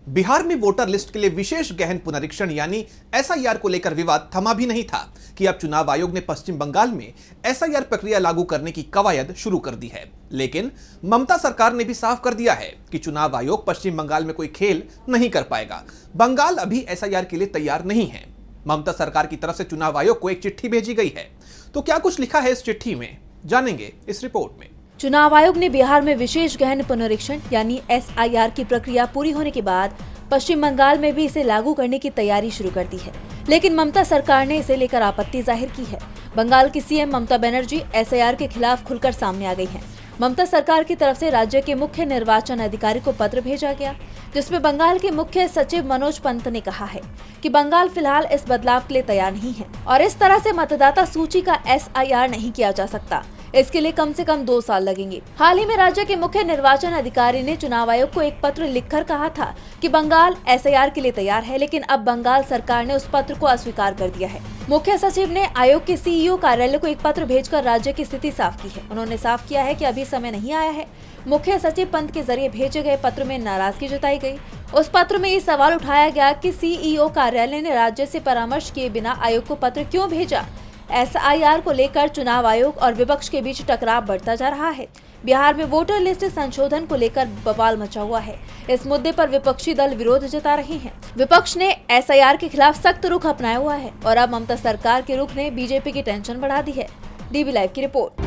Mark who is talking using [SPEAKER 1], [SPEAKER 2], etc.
[SPEAKER 1] बिहार में voter list के लिए विशेष गहन पुनरीक्षण यानी एसआईआर को लेकर विवाद थमा भी नहीं था कि अब चुनाव आयोग ने पश्चिम बंगाल में एसआईआर प्रक्रिया लागू करने की कवायद शुरू कर दी है। लेकिन ममता सरकार ने भी साफ कर दिया है कि चुनाव आयोग पश्चिम बंगाल में कोई खेल नहीं कर पाएगा। बंगाल अभी एसआईआर के लिए तैयार नहीं है। ममता सरकार की तरफ से चुनाव आयोग को एक चिट्ठी भेजी गई है। तो क्या कुछ लिखा है इस चिट्ठी में, जानेंगे इस रिपोर्ट में।
[SPEAKER 2] चुनाव आयोग ने बिहार में विशेष गहन पुनरीक्षण यानी एसआईआर की प्रक्रिया पूरी होने के बाद पश्चिम बंगाल में भी इसे लागू करने की तैयारी शुरू कर दी है, लेकिन ममता सरकार ने इसे लेकर आपत्ति जाहिर की है। बंगाल की सीएम ममता बनर्जी एसआईआर के खिलाफ खुलकर सामने आ गई हैं। ममता सरकार की तरफ से राज्य के मुख्य निर्वाचन अधिकारी को पत्र भेजा गया, जिसमें बंगाल के मुख्य सचिव मनोज पंत ने कहा है कि बंगाल फिलहाल इस बदलाव के लिए तैयार नहीं है और इस तरह से मतदाता सूची का एसआईआर नहीं किया जा सकता। इसके लिए कम से कम 2 साल लगेंगे। हाल ही में राज्य के मुख्य निर्वाचन अधिकारी ने चुनाव आयोग को एक पत्र लिखकर कहा था कि बंगाल एसआईआर के लिए तैयार है, लेकिन अब बंगाल सरकार ने उस पत्र को अस्वीकार कर दिया है। मुख्य सचिव ने आयोग के सीईओ कार्यालय को एक पत्र भेजकर राज्य की स्थिति साफ की है। उन्होंने साफ किया है कि अभी समय नहीं आया है। मुख्य सचिव पंत के जरिए भेजे गए पत्र में नाराजगी जताई गई। उस पत्र में ये सवाल उठाया गया कि सीईओ कार्यालय ने राज्य से परामर्श किए बिना आयोग को पत्र क्यों भेजा। एसआईआर को लेकर चुनाव आयोग और विपक्ष के बीच टकराव बढ़ता जा रहा है। बिहार में वोटर लिस्ट संशोधन को लेकर बवाल मचा हुआ है। इस मुद्दे पर विपक्षी दल विरोध जता रहे हैं। विपक्ष ने एसआईआर के खिलाफ सख्त रुख अपनाया हुआ है और अब ममता सरकार के रुख ने बीजेपी की टेंशन बढ़ा दी है। डीबी लाइव की रिपोर्ट।